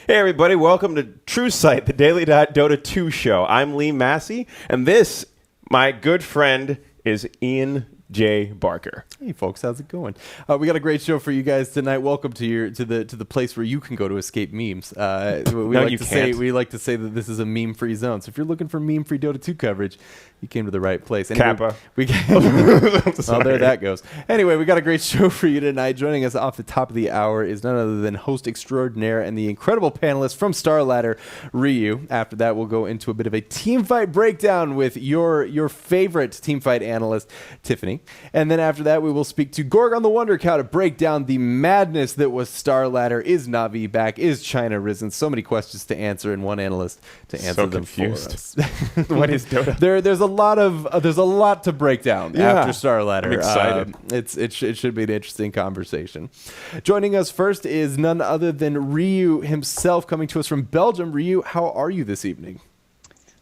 Hey everybody, welcome to True Sight, the Daily Dota 2 show. I'm Lee Massey, and this, my good friend, is Ian J. Barker. Hey folks, how's it going? We got a great show for you guys tonight. Welcome to the place where you can go to escape memes. We like to say that this is a meme-free zone. So if you're looking for meme-free Dota 2 coverage, you came to the right place. Anyway, Kappa. Oh, there that goes. Anyway, we got a great show for you tonight. Joining us off the top of the hour is none other than host extraordinaire and the incredible panelist from Star Ladder, Ryuu. After that, we'll go into a bit of a team fight breakdown with your favorite team fight analyst, Tiffany. And then after that, we will speak to Gorgon the Wonder Cow to break down the madness that was Star Ladder. Is Na'Vi back? Is China risen? So many questions to answer and one analyst to answer them for us. What is Dota? There's a lot to break down after Star Ladder. I'm excited. It should be an interesting conversation. Joining us first is none other than Ryuu himself, coming to us from Belgium. Ryuu, how are you this evening?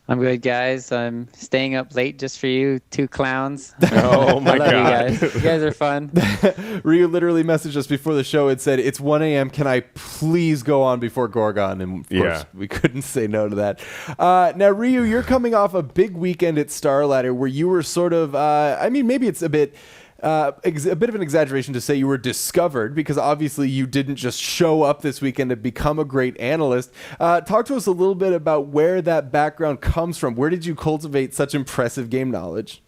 I'm good, guys. I'm staying up late just for you, two clowns. Oh my I love God. you guys. You guys are fun. Ryuu literally messaged us before the show and said, "It's 1 a.m. Can I please go on before Gorgon?" And of course, we couldn't say no to that. Now, Ryuu, you're coming off a big weekend at Star Ladder where you were sort of, maybe it's a bit of an exaggeration to say you were discovered, because obviously you didn't just show up this weekend to become a great analyst. Talk to us a little bit about where that background comes from. Where did you cultivate such impressive game knowledge?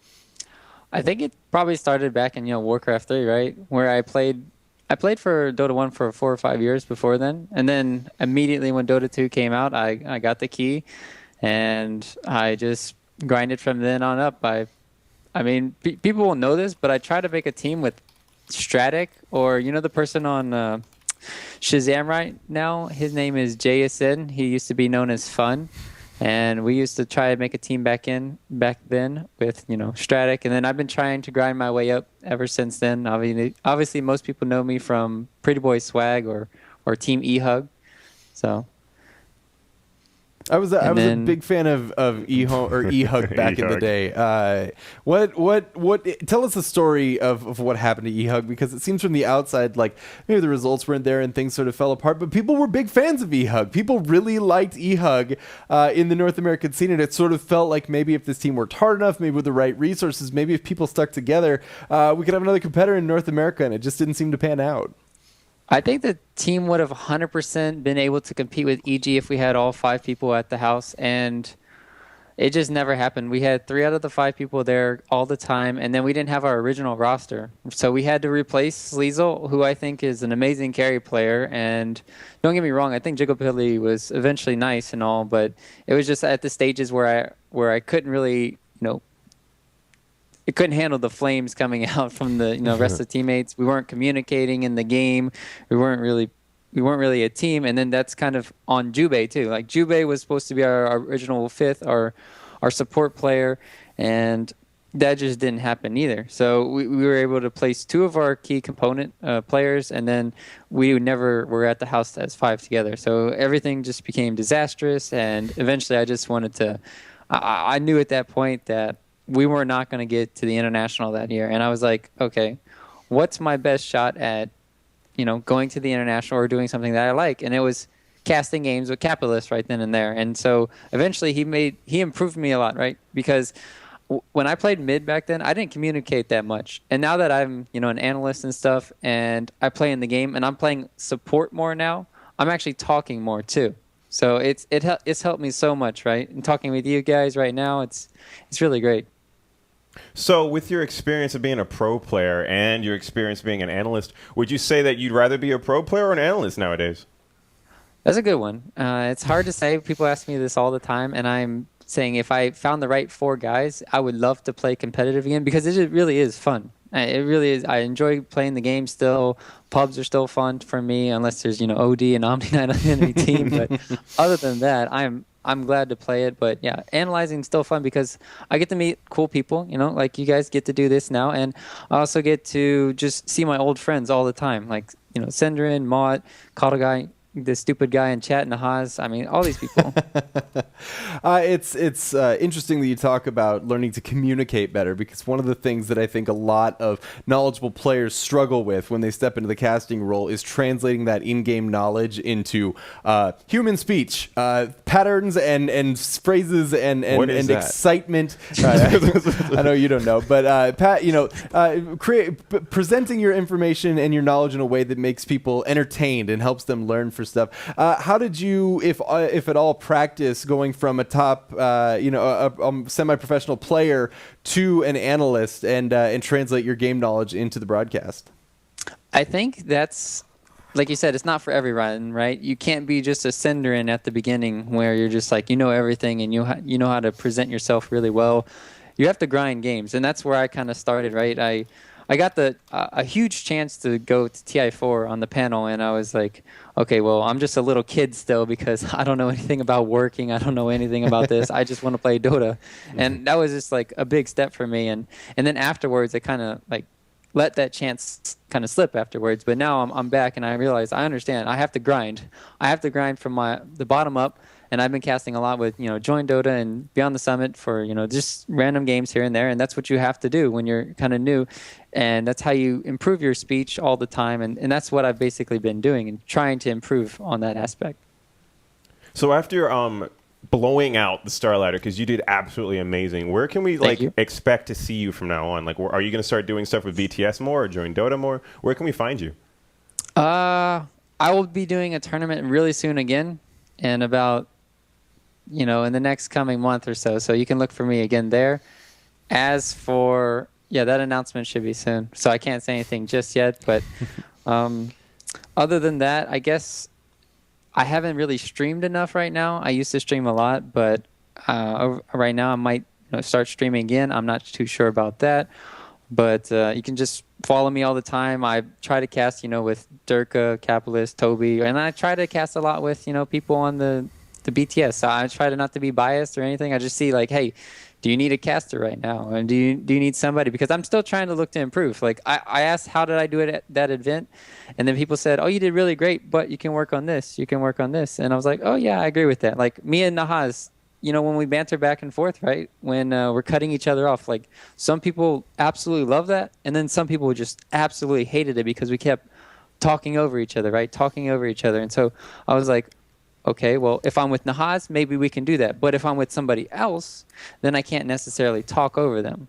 I think it probably started back in Warcraft 3, right? Where I played for Dota 1 for 4 or 5 years before then. And then immediately when Dota 2 came out, I got the key. And I just grinded from then on up. People won't know this, but I try to make a team with Stratic, or the person on Shazam right now. His name is JSN. He used to be known as Fun, and we used to try to make a team back then with Stratic, and then I've been trying to grind my way up ever since then. Obviously, most people know me from Pretty Boy Swag or Team E-Hug, so. I was a big fan of E-Hug back in the day. Tell us the story of what happened to E-Hug, because it seems from the outside like maybe the results weren't there and things sort of fell apart, but people were big fans of E-Hug. People really liked E-Hug in the North American scene, and it sort of felt like maybe if this team worked hard enough, maybe with the right resources, maybe if people stuck together, we could have another competitor in North America, and it just didn't seem to pan out. I think the team would have 100% been able to compete with EG if we had all 5 people at the house, and it just never happened. We had 3 out of the 5 people there all the time, and then we didn't have our original roster. So we had to replace Sleazel, who I think is an amazing carry player, and don't get me wrong, I think Jigopilly was eventually nice and all, but it was just at the stages where I couldn't really, it couldn't handle the flames coming out from the rest of the teammates. We weren't communicating in the game. We weren't really a team. And then that's kind of on Jubei too. Like Jubei was supposed to be our original 5th, our support player, and that just didn't happen either. So we were able to place 2 of our key component players, and then we never were at the house as 5 together. So everything just became disastrous, and eventually I just wanted to. I knew at that point that we were not going to get to the international that year. And I was like, okay, what's my best shot at, going to the international or doing something that I like? And it was casting games with Capitalist right then and there. And so eventually he improved me a lot, right? Because when I played mid back then, I didn't communicate that much. And now that I'm, an analyst and stuff, and I play in the game and I'm playing support more now, I'm actually talking more too. So it's helped me so much, right? And talking with you guys right now, it's really great. So with your experience of being a pro player and your experience being an analyst, would you say that you'd rather be a pro player or an analyst nowadays? That's a good one. It's hard to say. People ask me this all the time, and I'm saying if I found the right 4 guys, I would love to play competitive again, because it really is fun. It really is. I enjoy playing the game still. Pubs are still fun for me, unless there's OD and Omni Knight on the enemy team. But other than that, I'm glad to play it. But yeah, analyzing is still fun because I get to meet cool people, like you guys get to do this now. And I also get to just see my old friends all the time, like, Sendrin, Mott, Kotagai. the stupid guy in chat, Nahaz. I mean, all these people. It's interesting that you talk about learning to communicate better, because one of the things that I think a lot of knowledgeable players struggle with when they step into the casting role is translating that in-game knowledge into human speech, patterns and phrases and excitement. I know you don't know, but Pat, presenting your information and your knowledge in a way that makes people entertained and helps them learn for stuff. How did you, if at all, practice going from a top, a semi-professional player to an analyst and translate your game knowledge into the broadcast? I think that's, like you said, it's not for everyone, right? You can't be just a sender in at the beginning where you're just like, you know everything and you know how to present yourself really well. You have to grind games, and that's where I kind of started, right? I got a huge chance to go to TI4 on the panel, and I was like, okay, well, I'm just a little kid still because I don't know anything about working. I don't know anything about this. I just want to play Dota. And that was just like a big step for me. And then afterwards, I kind of like let that chance kind of slip afterwards. But now I'm back, and I realize I understand. I have to grind. I have to grind from the bottom up. And I've been casting a lot with, Join Dota and Beyond the Summit for, just random games here and there. And that's what you have to do when you're kind of new. And that's how you improve your speech all the time. And that's what I've basically been doing and trying to improve on that aspect. So after blowing out the Star Ladder, because you did absolutely amazing, where can we expect to see you from now on? Like, are you going to start doing stuff with BTS more or Join Dota more? Where can we find you? I will be doing a tournament really soon again, and about in the next coming month or so. So you can look for me again there. As for, that announcement should be soon. So I can't say anything just yet. But other than that, I guess I haven't really streamed enough right now. I used to stream a lot, but right now I might start streaming again. I'm not too sure about that. But you can just follow me all the time. I try to cast, with Durka, Capitalist, Toby. And I try to cast a lot with, people on the BTS. So I try to not to be biased or anything. I just see like, hey, do you need a caster right now? And do you need somebody? Because I'm still trying to look to improve. Like I asked, how did I do it at that event? And then people said, oh, you did really great, but you can work on this. You can work on this. And I was like, oh yeah, I agree with that. Like me and Nahaz, when we banter back and forth, right? When we're cutting each other off, like some people absolutely love that. And then some people just absolutely hated it because we kept talking over each other, right? Talking over each other. And so I was like, okay, well, if I'm with Nahaz, maybe we can do that. But if I'm with somebody else, then I can't necessarily talk over them.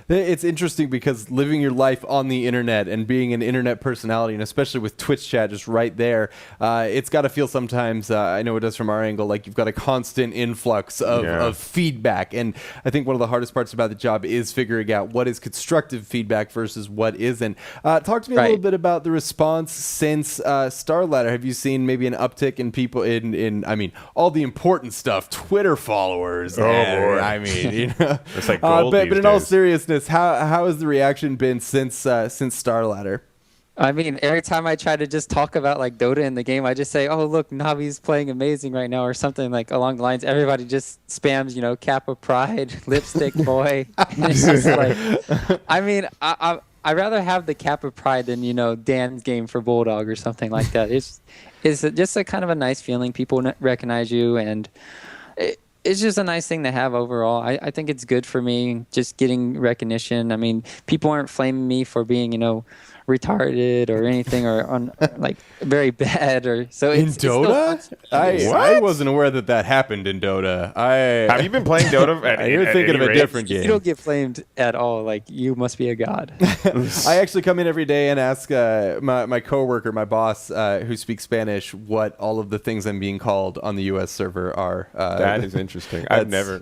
It's interesting because living your life on the internet and being an internet personality, and especially with Twitch chat just right there, it's got to feel sometimes, I know it does from our angle, like you've got a constant influx of feedback. And I think one of the hardest parts about the job is figuring out what is constructive feedback versus what isn't. Talk to me a little bit about the response since Star Ladder. Have you seen maybe an uptick in people in all the important stuff, Twitter followers? Oh, Lord. I mean, it's like gold but in all days. seriousness, how has the reaction been since Star Ladder? I mean, every time I try to just talk about like Dota in the game, I just say, "Oh, look, Navi's playing amazing right now," or something like along the lines. Everybody just spams, Kappa Pride, Lipstick Boy. And it's just like, I mean, I'd rather have the Kappa Pride than Dan's game for Bulldog or something like that. It's just a kind of a nice feeling. People recognize you, and it's just a nice thing to have overall. I think it's good for me, just getting recognition. I mean, people aren't flaming me for being, retarded or anything or like very bad or so. In Dota? I wasn't aware that happened in Dota. Have you been playing Dota? You're thinking of a different game. You don't get flamed at all. Like, you must be a god. I actually come in every day and ask my coworker, my boss, who speaks Spanish, what all of the things I'm being called on the U.S. server are. That is interesting. I've never.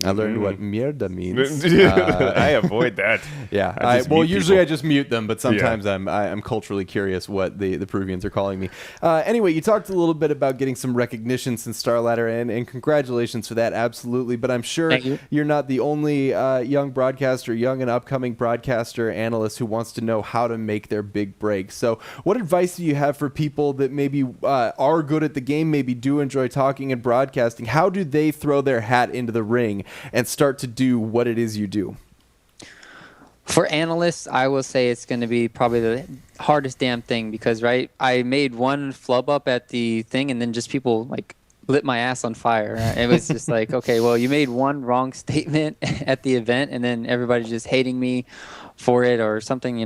I learned what mierda means. I avoid that. Yeah. Usually I just mute them, but sometimes I'm culturally curious what the Peruvians are calling me. Anyway, you talked a little bit about getting some recognition since Star Ladder, and congratulations for that, absolutely. But I'm sure you're not the only young broadcaster, young and upcoming broadcaster analyst who wants to know how to make their big break. So what advice do you have for people that maybe are good at the game, maybe do enjoy talking and broadcasting? How do they throw their hat into the ring and start to do what it is you do? For analysts, I will say it's going to be probably hardest damn thing because, right, I made one flub up at the thing and then just people like lit my ass on fire. It was just like, okay, well, you made one wrong statement at the event and then everybody's just hating me for it or something,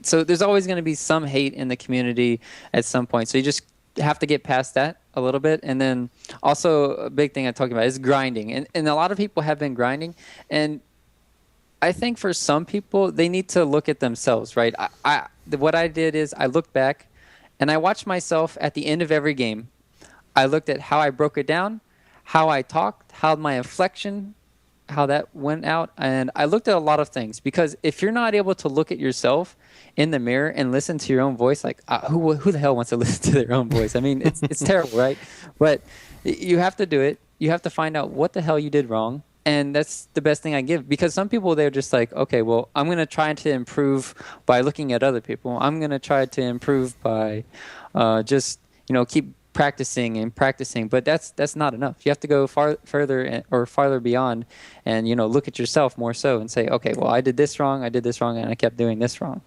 So there's always going to be some hate in the community at some point. So you just have to get past that a little bit. And then also a big thing I'm talking about is grinding. And a lot of people have been grinding. And I think for some people, they need to look at themselves, right? What I did is I looked back and I watched myself at the end of every game. I looked at how I broke it down, how I talked, how my inflection, how that went out. And I looked at a lot of things because if you're not able to look at yourself in the mirror and listen to your own voice, like who the hell wants to listen to their own voice? I mean, it's terrible, right? But you have to do it. You have to find out what the hell you did wrong. And that's the best thing I give because some people, they're just like, okay, well, I'm going to try to improve by looking at other people. I'm going to try to improve by just, keep practicing and practicing. But that's not enough. You have to go farther beyond and, look at yourself more so and say, okay, well, I did this wrong, and I kept doing this wrong.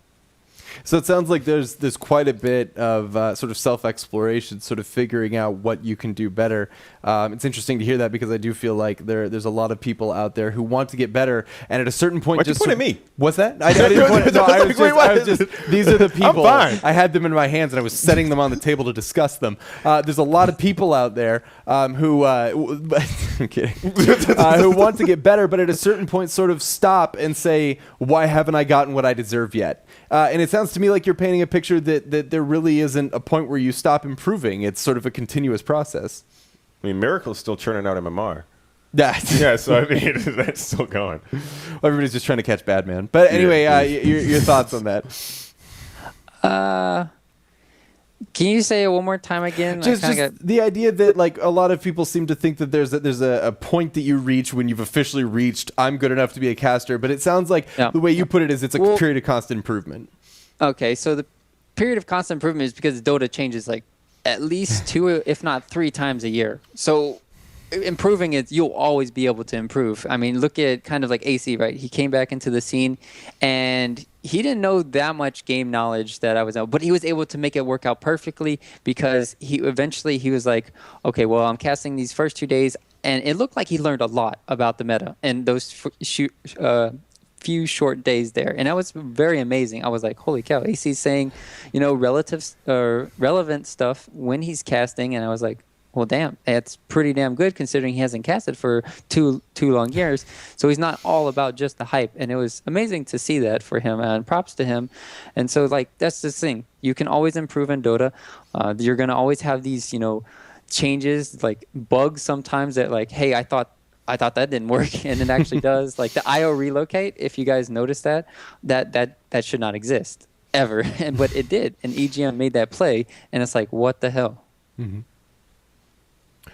So it sounds like there's quite a bit of sort of self-exploration, sort of figuring out what you can do better. It's interesting to hear that because I do feel like there's a lot of people out there who want to get better, and at a certain point, Why'd you point at me? What's that? I didn't point. No, I was just. These are the people. I'm fine. I had them in my hands and I was setting them on the table to discuss them. There's a lot of people out there who I'm kidding, who want to get better, but at a certain point, sort of stop and say, "Why haven't I gotten what I deserve yet?" And it sounds to me like you're painting a picture that there really isn't a point where you stop improving. It's sort of a continuous process. I mean, Miracle's still churning out MMR. Yeah, so I mean, that's still going. Well, everybody's just trying to catch Badman. But anyway, your thoughts on that? Can you say it one more time again? Just the idea that like a lot of people seem to think that there's a point that you reach when you've officially reached I'm good enough to be a caster, but it sounds like the way you put it is it's a period of constant improvement. Okay, so the period of constant improvement is because Dota changes like at least 2, if not 3 times a year. So improving it, you'll always be able to improve. I mean, look at kind of like AC, right? He came back into the scene and he didn't know that much game knowledge that I was out, but he was able to make it work out perfectly because he was like, okay, well, I'm casting these first 2 days, and it looked like he learned a lot about the meta and those few short days there, and that was very amazing. I was like, holy cow, AC's saying, relevant stuff when he's casting, and I was like, well, damn, that's pretty damn good considering he hasn't casted for two long years. So he's not all about just the hype. And it was amazing to see that for him, and props to him. And so, like, that's the thing. You can always improve in Dota. You're going to always have these, changes, like bugs sometimes that, like, hey, I thought that didn't work, and it actually does. Like the IO relocate, if you guys noticed that should not exist ever. But it did. And EGM made that play, and it's like, what the hell? Mm-hmm.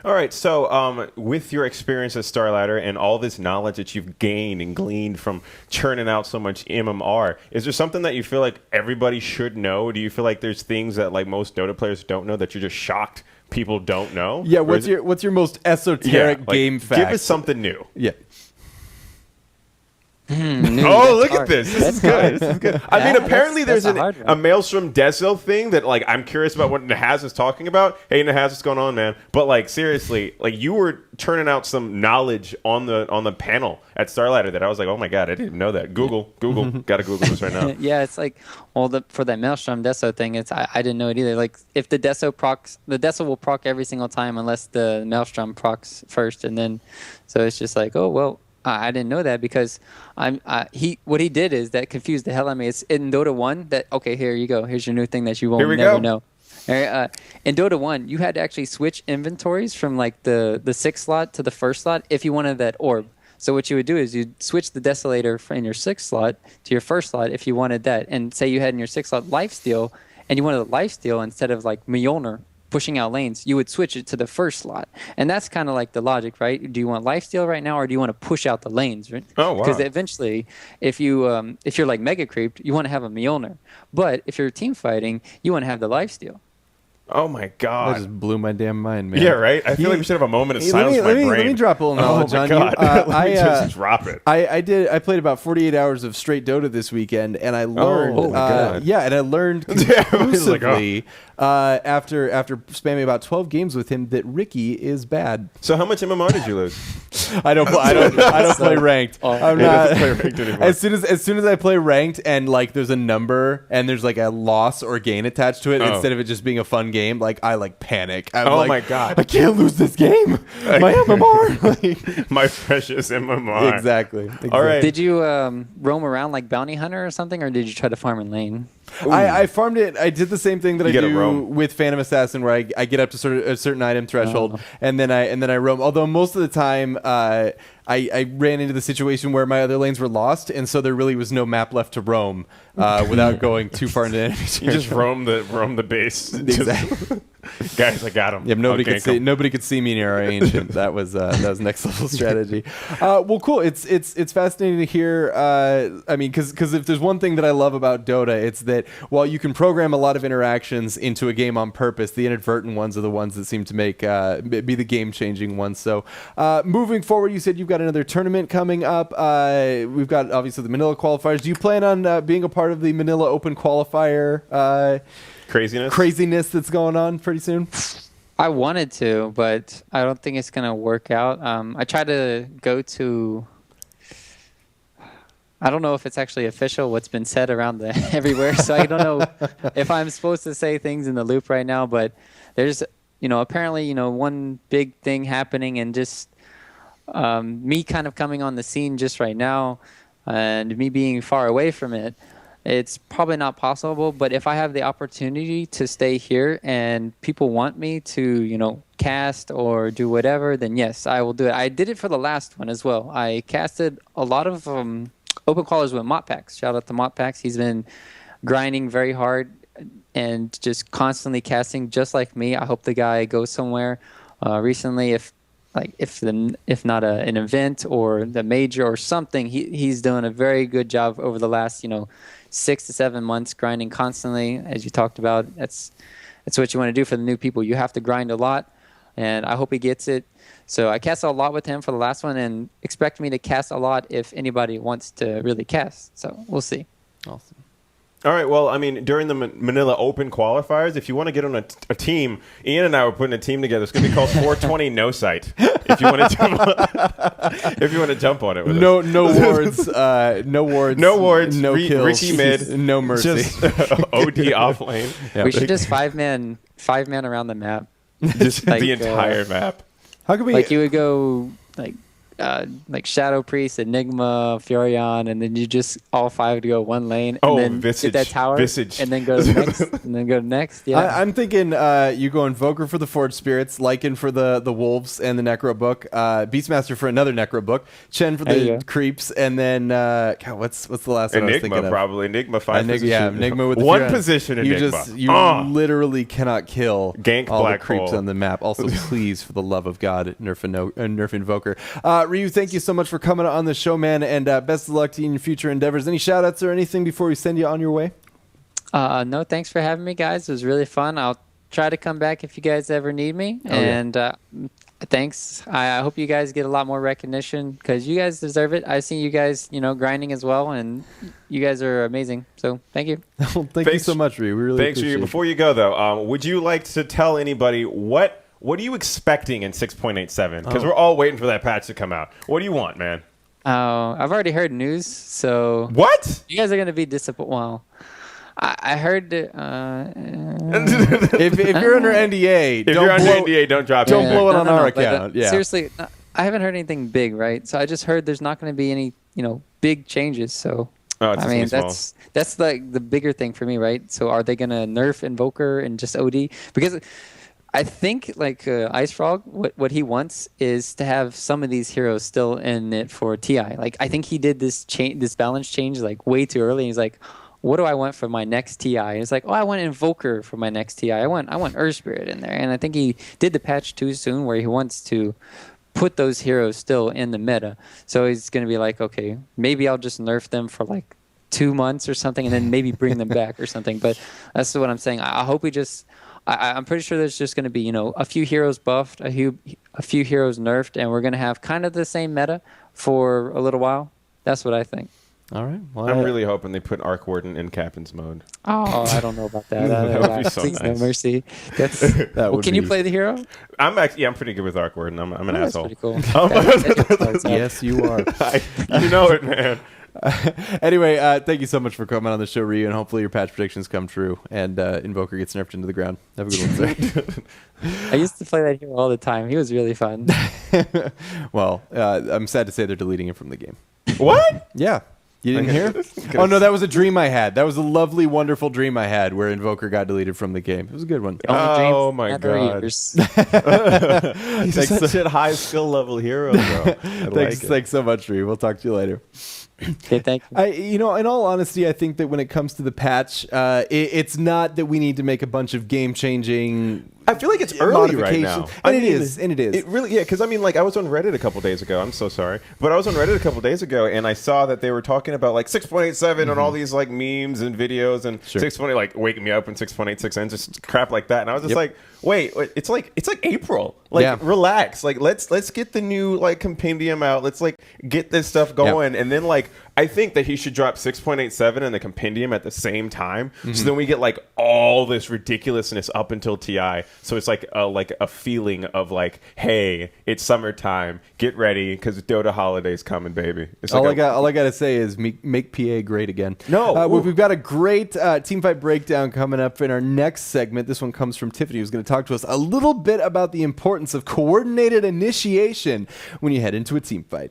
All right, so with your experience at StarLadder and all this knowledge that you've gained and gleaned from churning out so much MMR, is there something that you feel like everybody should know? Do you feel like there's things that like most Dota players don't know that you're just shocked people don't know? Yeah, what's your most esoteric game fact? Give us something new. Yeah. Look at this. This is good. This is good. I mean, apparently there's a Maelstrom Deso thing that, like, I'm curious about what Nahaz is talking about. Hey, Nahaz, what's going on, man? But, like, seriously, like, you were turning out some knowledge on the panel at StarLadder that I was like, oh, my God, I didn't even know that. Google. Got to Google this right now. Yeah, it's like, for that Maelstrom Deso thing, I didn't know it either. Like, if the Deso procs, the Deso will proc every single time unless the Maelstrom procs first. And then, so it's just like, oh, well, I didn't know that because what he did is that confused the hell out of me. It's in Dota 1 that, okay, here you go. Here's your new thing that you won't never know. In Dota 1, you had to actually switch inventories from like the 6th slot to the 1st slot if you wanted that orb. So what you would do is you'd switch the Desolator in your 6th slot to your 1st slot if you wanted that. And say you had in your 6th slot Lifesteal and you wanted a Lifesteal instead of like Mjolnir pushing out lanes, you would switch it to the 1st slot. And that's kind of like the logic, right? Do you want lifesteal right now, or do you want to push out the lanes, right? Oh, wow. Because eventually, if you're like mega creeped, you want to have a Mjolnir. But if you're team fighting, you want to have the lifesteal. Oh my That god. just blew my damn mind, man. Yeah, right. I feel like we should have a moment of silence for my brain. Let me drop a little knowledge on you. Let me just drop it. I played about 48 hours of straight Dota this weekend, and I learned. Oh my God. Yeah, and I learned conclusively after spamming about 12 games with him that Ricky is bad. So how much MMR did you lose? I don't play ranked. I'm He not doesn't play ranked anymore. as soon as I play ranked and like there's a number and there's like a loss or gain attached to it instead of it just being a fun game, like I like panic. I'm like, my god. I can't lose this game. My MMR. My precious MMR. Exactly. All right. Did you roam around like bounty hunter or something, or did you try to farm in lane? I farmed it. I did the same thing that You I gotta do roam. with Phantom Assassin, where I get up to sort of a certain item threshold, and then I roam. Although most of the time, I ran into the situation where my other lanes were lost, and so there really was no map left to roam without going too far into enemy territory. You just roam the base. Exactly. Guys, I got him. Yeah, nobody could see me near our ancient. That was next level strategy. Well, cool. It's fascinating to hear. I mean, because if there's one thing that I love about Dota, it's that while you can program a lot of interactions into a game on purpose, the inadvertent ones are the ones that seem to make be the game changing ones. So moving forward, you said you've got another tournament coming up. We've got obviously the Manila qualifiers. Do you plan on being a part of the Manila Open qualifier? Craziness that's going on pretty soon? I wanted to, but I don't think it's gonna work out. I tried to go to. I don't know if it's actually official what's been said around everywhere, so I don't know if I'm supposed to say things in the loop right now. But there's, apparently, one big thing happening, and just me kind of coming on the scene just right now, and me being far away from it. It's probably not possible, but if I have the opportunity to stay here and people want me to, cast or do whatever, then yes, I will do it. I did it for the last one as well. I casted a lot of open callers with Motpax. Shout out to Motpax. He's been grinding very hard and just constantly casting just like me. I hope the guy goes somewhere. Recently, if not an event or the major or something, he's done a very good job over the last 6 to 7 months, grinding constantly. As you talked about, that's what you want to do for the new people. You have to grind a lot, and I hope he gets it. So I cast a lot with him for the last one, and expect me to cast a lot if anybody wants to really cast. So we'll see. Awesome. All right. Well, I mean, during the Manila Open qualifiers, if you want to get on a team, Ian and I were putting a team together. It's going to be called 420 No Sight. If you want to jump on it with us. No wards, no wards, no kills, Richie mid, no mercy. Just OD off lane. Yeah. We should just five man around the map. Just the entire map. How could we? Like you would go like Shadow Priest, Enigma, Furion, and then you just all five to go one lane, and then Visage, get that tower, and then go to the next, and then go to next. Yeah, I'm thinking you go Invoker for the Forge Spirits, Lycan for the Wolves and the Necro Book, Beastmaster for another Necro Book, Chen for the Creeps, and then God, what's the last one I was thinking of? Probably Enigma 5 position. Yeah, Enigma with the one Furion. position. Enigma. You literally cannot kill Gank all Black the creeps Hole on the map. Also, please, for the love of God, nerf Invoker. Ryuu, thank you so much for coming on the show, man, and best of luck to you in your future endeavors. Any shout outs or anything before we send you on your way? No, thanks for having me, guys. It was really fun. I'll try to come back if you guys ever need me. Thanks. I hope you guys get a lot more recognition because you guys deserve it. I've seen you guys, grinding as well, and you guys are amazing. So thank you. Thank you so much, Ryuu. We really appreciate it. Before you go, though, would you like to tell anybody what are you expecting in 6.87? Because we're all waiting for that patch to come out. What do you want, man? I've already heard news, so what? You guys are gonna be disappointed. Well, I heard. If you're under NDA, don't drop it. Don't blow it on our account. Seriously, I haven't heard anything big, right? So I just heard there's not going to be any, big changes. So I mean, that's like the bigger thing for me, right? So are they going to nerf Invoker and just OD? Because I think Ice Frog, what he wants is to have some of these heroes still in it for TI. Like I think he did this balance change like way too early. He's like, what do I want for my next TI? And it's like, I want Invoker for my next TI. I want Earth Spirit in there. And I think he did the patch too soon where he wants to put those heroes still in the meta. So he's going to be like, okay, maybe I'll just nerf them for like 2 months or something and then maybe bring them back or something. But that's what I'm saying. I hope he just I'm pretty sure there's just going to be, a few heroes buffed, a few heroes nerfed, and we're going to have kind of the same meta for a little while. That's what I think. All right. Well, I'm really hoping they put Arc Warden in Captain's mode. Oh, I don't know about that. That would be so Please, nice. no mercy. Can you play the hero? I'm pretty good with Arc Warden. I'm an asshole. That's pretty cool. Yes, you are. You know it, man. Anyway, thank you so much for coming on the show, Ryuu, and hopefully your patch predictions come true and Invoker gets nerfed into the ground. Have a good one, sir. I used to play that hero all the time. He was really fun. Well, I'm sad to say they're deleting him from the game. What? Yeah. You didn't hear? Oh, no, that was a dream I had. That was a lovely, wonderful dream I had where Invoker got deleted from the game. It was a good one. Oh, my God. He's such a high skill level hero, bro. Thanks so much, Ryuu. We'll talk to you later. Okay, thank you. In all honesty, I think that when it comes to the patch, it's not that we need to make a bunch of game-changing. I feel like it's early right now. And it is. It really, yeah, because I was on Reddit a couple days ago. I'm so sorry. But I was on Reddit a couple days ago, and I saw that they were talking about like 6.87 and all these like memes and videos and 6.8, like waking me up and 6.86 and just crap like that. And I was just like, wait, it's like April. Like, relax. Like, let's get the new like compendium out. Let's like get this stuff going. And then like, I think that he should drop 6.87 and the compendium at the same time. So then we get like all this ridiculousness up until TI. So it's like a feeling of like, hey, it's summertime. Get ready because Dota holiday's coming, baby. It's all I got to say is make PA great again. No, we've got a great teamfight breakdown coming up in our next segment. This one comes from Tiffany, who's going to talk to us a little bit about the importance of coordinated initiation when you head into a teamfight.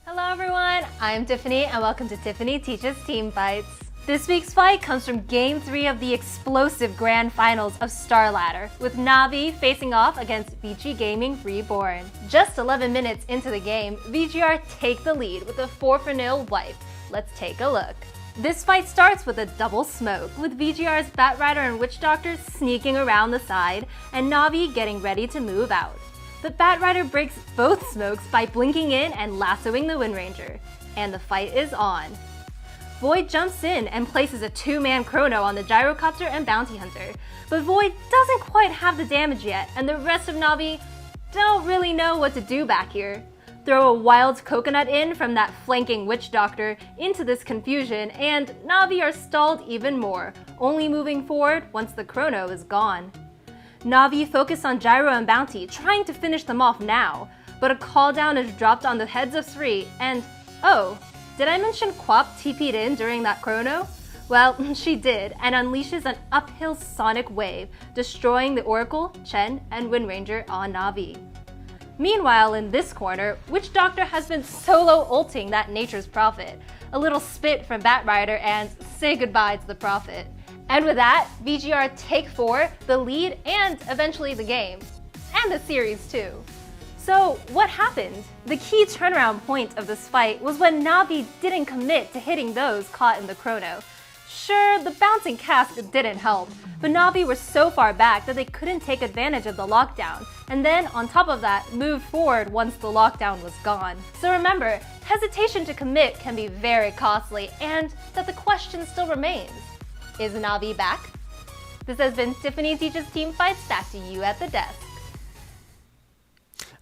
Hello everyone, I'm Tiffany and welcome to Tiffany Teaches Team Fights. This week's fight comes from Game 3 of the explosive Grand Finals of Star Ladder, with Navi facing off against VG Gaming Reborn. Just 11 minutes into the game, VGR take the lead with a 4-0 wipe. Let's take a look. This fight starts with a double smoke, with VGR's Batrider and Witch Doctor sneaking around the side, and Navi getting ready to move out. But Batrider breaks both smokes by blinking in and lassoing the Wind Ranger. And the fight is on. Void jumps in and places a 2-man chrono on the Gyrocopter and Bounty Hunter, but Void doesn't quite have the damage yet, and the rest of Navi don't really know what to do back here. Throw a wild coconut in from that flanking Witch Doctor into this confusion, and Navi are stalled even more, only moving forward once the chrono is gone. Navi focus on Gyro and Bounty, trying to finish them off now, but a call down is dropped on the heads of 3, and oh, did I mention Quap TP'd in during that chrono? Well, she did, and unleashes an uphill sonic wave, destroying the Oracle, Chen, and Wind Ranger on Navi. Meanwhile, in this corner, Witch Doctor has been solo ulting that Nature's Prophet. A little spit from Batrider and say goodbye to the Prophet. And with that, VGR take 4, the lead, and eventually the game. And the series too. So, what happened? The key turnaround point of this fight was when Navi didn't commit to hitting those caught in the chrono. Sure, the bouncing cask didn't help, but Navi were so far back that they couldn't take advantage of the lockdown, and then, on top of that, moved forward once the lockdown was gone. So remember, hesitation to commit can be very costly, and that the question still remains. Is Navi back? This has been Tiffany Teaches Team Fights. Back to you at the desk.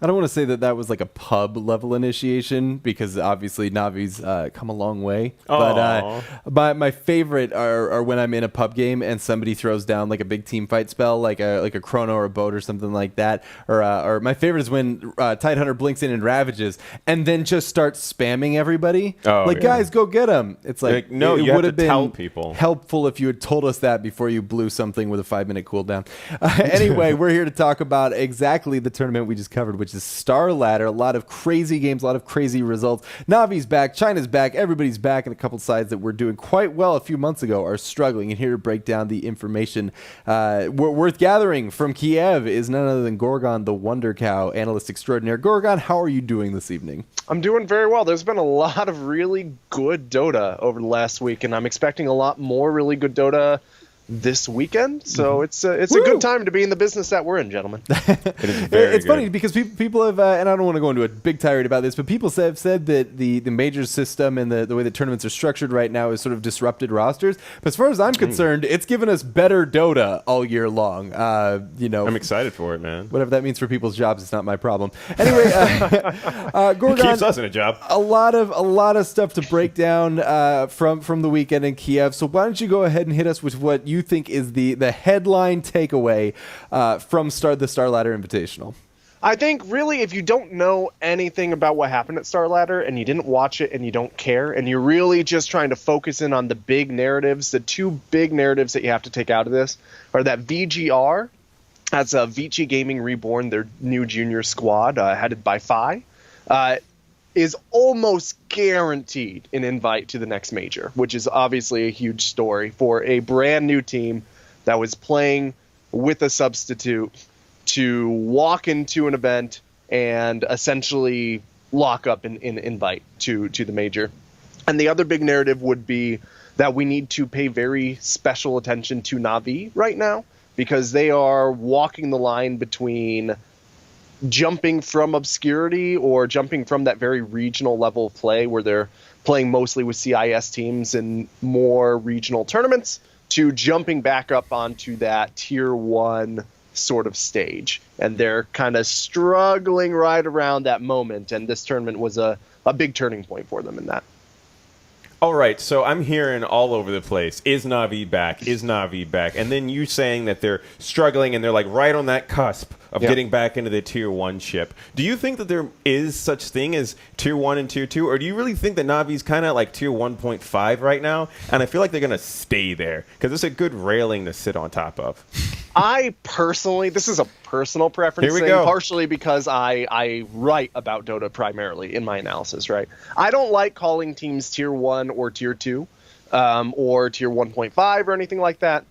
I don't want to say that was like a pub level initiation because obviously Navi's come a long way. But my favorite are when I'm in a pub game and somebody throws down like a big team fight spell, like a chrono or a boat or something like that. Or my favorite is when Tidehunter blinks in and ravages and then just starts spamming everybody. Guys, go get him. It's like no, it you would have have to been tell people. Helpful if you had told us that before you blew something with a 5-minute cooldown. Anyway, we're here to talk about exactly the tournament we just covered, which is Star Ladder. A lot of crazy games, a lot of crazy results. Navi's back, China's back, everybody's back, and a couple sides that were doing quite well a few months ago are struggling. And here to break down the information worth gathering from Kiev is none other than Gorgon, the Wonder Cow, analyst extraordinaire. Gorgon, how are you doing this evening? I'm doing very well. There's been a lot of really good Dota over the last week, and I'm expecting a lot more really good Dota this weekend. So it's a good time to be in the business that we're in, gentlemen. It's funny because people have, and I don't want to go into a big tirade about this, but people have said that the major system and the way the tournaments are structured right now is sort of disrupted rosters. But as far as I'm concerned, it's given us better Dota all year long. I'm excited for it, man. Whatever that means for people's jobs, it's not my problem. Anyway, Gorgon, it keeps us in a job. A lot of stuff to break down from the weekend in Kiev. So why don't you go ahead and hit us with what you think is the headline takeaway from the StarLadder Invitational? I think really if you don't know anything about what happened at StarLadder and you didn't watch it and you don't care and you're really just trying to focus in on the big narratives, the two big narratives that you have to take out of this are that VGR, that's Vici Gaming Reborn, their new junior squad headed by Phi, is almost guaranteed an invite to the next major, which is obviously a huge story for a brand new team that was playing with a substitute to walk into an event and essentially lock up an invite to the major. And the other big narrative would be that we need to pay very special attention to Na'Vi right now because they are walking the line between jumping from obscurity or jumping from that very regional level of play where they're playing mostly with CIS teams in more regional tournaments to jumping back up onto that tier 1 sort of stage. And they're kind of struggling right around that moment. And this tournament was a big turning point for them in that. All right, so I'm hearing all over the place, is Na'Vi back? Is Na'Vi back? And then you saying that they're struggling and they're like right on that cusp of getting back into the tier 1 ship. Do you think that there is such thing as tier 1 and tier 2? Or do you really think that Na'Vi's kind of like tier 1.5 right now? And I feel like they're going to stay there because it's a good railing to sit on top of. I personally, this is a personal preference Here we thing, go. partially because I write about Dota primarily in my analysis, right? I don't like calling teams tier 1 or tier 2 or tier 1.5 or anything like that.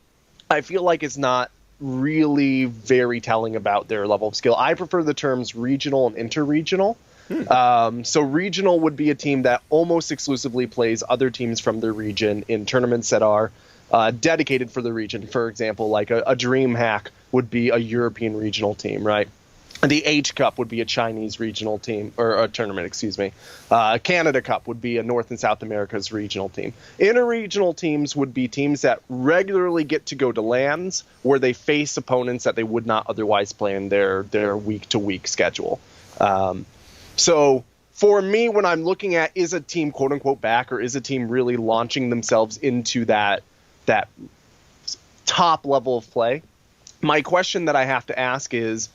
I feel like it's not really very telling about their level of skill. I prefer the terms regional and interregional. So regional would be a team that almost exclusively plays other teams from their region in tournaments that are dedicated for the region. For example, like a DreamHack would be a European regional team, right? The H Cup would be a Chinese regional team, or a tournament, excuse me. Canada Cup would be a North and South America's regional team. Interregional teams would be teams that regularly get to go to LANs where they face opponents that they would not otherwise play in their week-to-week schedule. So for me, when I'm looking at is a team quote-unquote back or is a team really launching themselves into that top level of play, my question that I have to ask is,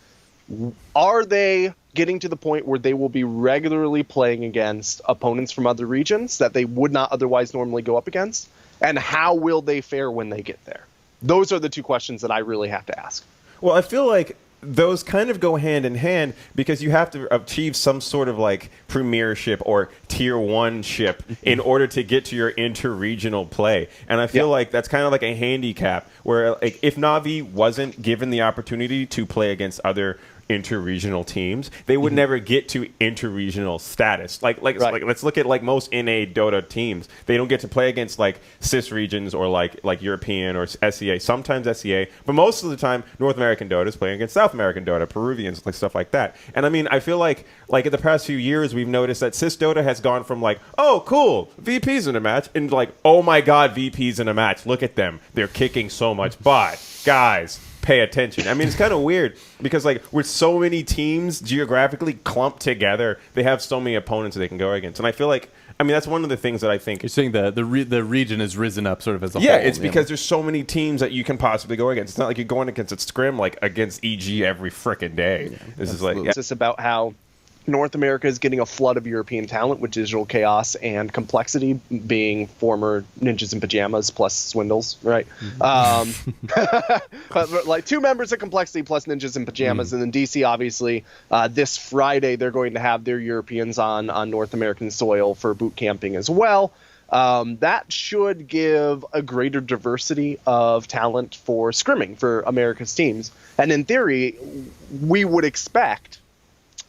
are they getting to the point where they will be regularly playing against opponents from other regions that they would not otherwise normally go up against? And how will they fare when they get there? Those are the two questions that I really have to ask. Well, I feel like those kind of go hand in hand because you have to achieve some sort of like premiership or tier 1 ship in order to get to your interregional play. And I feel like that's kind of like a handicap where like, if Na'Vi wasn't given the opportunity to play against other interregional teams, they would never get to interregional status. Like let's look at like most NA Dota teams. They don't get to play against like CIS regions or like European or SEA. Sometimes SEA, but most of the time North American Dota is playing against South American Dota, Peruvians, like stuff like that. And I mean, I feel like in the past few years we've noticed that CIS Dota has gone from like, oh cool, VP's in a match, and like, oh my god, VP's in a match. Look at them, they're kicking so much butt, guys. Pay attention. I mean, it's kind of weird because, like, with so many teams geographically clumped together, they have so many opponents they can go against. And I feel like, I mean, that's one of the things that I think. You're saying the region has risen up sort of as a whole. Yeah, it's because there's so many teams that you can possibly go against. It's not like you're going against a scrim like against EG every frickin' day. Yeah, this absolutely. is like, It's just about how North America is getting a flood of European talent with Digital Chaos and Complexity being former Ninjas in Pajamas plus Swindles, right? But like two members of Complexity plus Ninjas in Pajamas, and then DC obviously this Friday they're going to have their Europeans on North American soil for boot camping as well. That should give a greater diversity of talent for scrimming for America's teams, and in theory, we would expect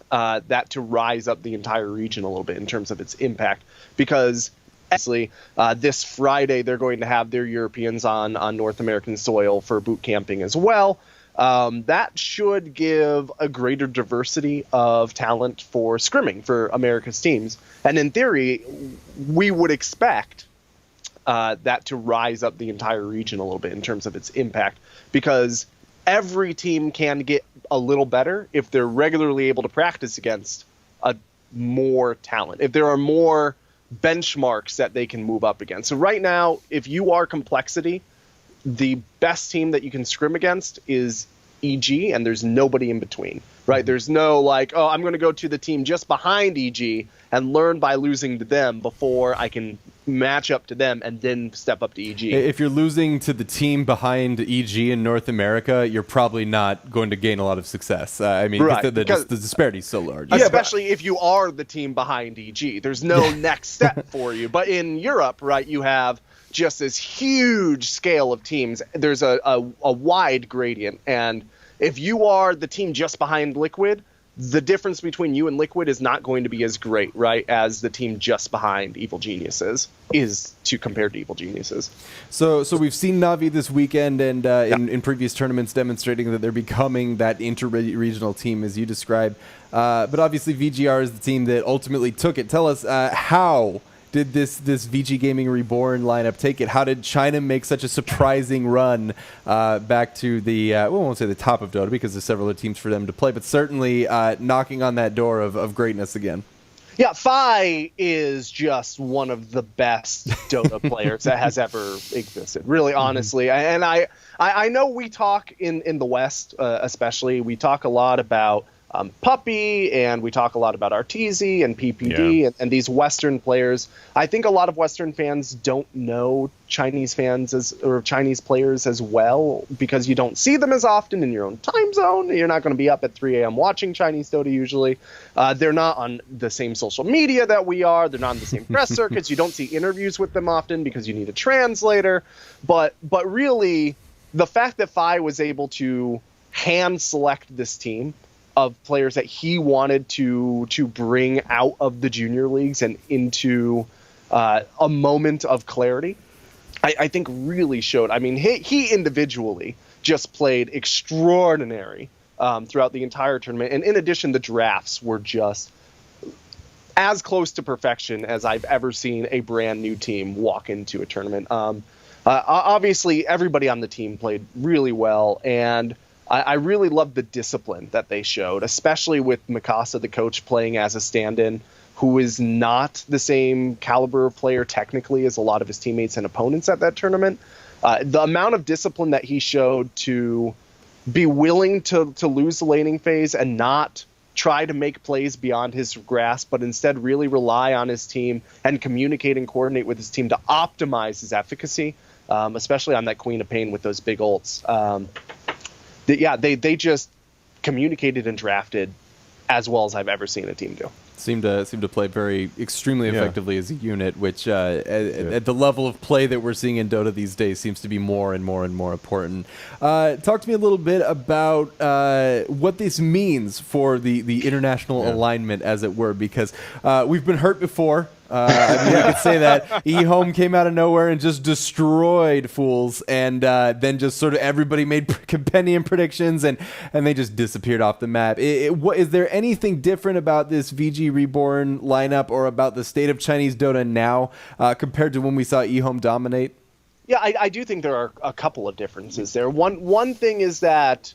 that to rise up the entire region a little bit in terms of its impact, because Obviously, this Friday they're going to have their Europeans on North American soil for boot camping as well. That should give a greater diversity of talent for scrimming for America's teams. And in theory, we would expect that to rise up the entire region a little bit in terms of its impact, because every team can get a little better if they're regularly able to practice against more talent, if there are more benchmarks that they can move up against. So right now, if you are Complexity, the best team that you can scrim against is EG, and there's nobody in between, right? There's no like, oh, I'm going to go to the team just behind EG and learn by losing to them before I can match up to them and then step up to EG. If you're losing to the team behind EG in North America, you're probably not going to gain a lot of success. I mean, right, the disparity is so large. Especially if you are the team behind EG. There's no next step for you. But in Europe, right, you have just this huge scale of teams. There's a wide gradient. And if you are the team just behind Liquid, the difference between you and Liquid is not going to be as great, right, as the team just behind Evil Geniuses is to compared to Evil Geniuses. So we've seen Na'Vi this weekend and in previous tournaments demonstrating that they're becoming that inter-regional team as you described. But obviously VGR is the team that ultimately took it. Tell us how did this VG Gaming Reborn lineup take it? How did China make such a surprising run back to the, we won't say the top of Dota because there's several other teams for them to play, but certainly knocking on that door of greatness again? Yeah, Phi is just one of the best Dota players that has ever existed, really, honestly. And I know we talk in the West, especially, we talk a lot about Puppy, and we talk a lot about Arteezy and PPD and these Western players. I think a lot of Western fans don't know Chinese fans or Chinese players as well because you don't see them as often in your own time zone. You're not going to be up at 3 a.m. watching Chinese Dota usually. They're not on the same social media that we are. They're not on the same press circuits. You don't see interviews with them often because you need a translator. But really, the fact that Phi was able to hand select this team of players that he wanted to bring out of the junior leagues and into a moment of clarity, I think really showed. I mean, he individually just played extraordinary throughout the entire tournament. And in addition, the drafts were just as close to perfection as I've ever seen a brand new team walk into a tournament. Obviously, everybody on the team played really well, and I really loved the discipline that they showed, especially with Mikasa, the coach, playing as a stand-in, who is not the same caliber of player technically as a lot of his teammates and opponents at that tournament. The amount of discipline that he showed to be willing to lose the laning phase and not try to make plays beyond his grasp, but instead really rely on his team and communicate and coordinate with his team to optimize his efficacy, especially on that Queen of Pain with those big ults. They just communicated and drafted as well as I've ever seen a team do. Seemed to play extremely effectively as a unit, which at the level of play that we're seeing in Dota these days seems to be more and more and more important. Talk to me a little bit about what this means for the international alignment, as it were, because we've been hurt before. I mean, I could say that eHome came out of nowhere and just destroyed Fools, and then just sort of everybody made compendium predictions, and they just disappeared off the map. Is there anything different about this VG Reborn lineup or about the state of Chinese Dota now compared to when we saw eHome dominate? Yeah, I do think there are a couple of differences there. One thing is that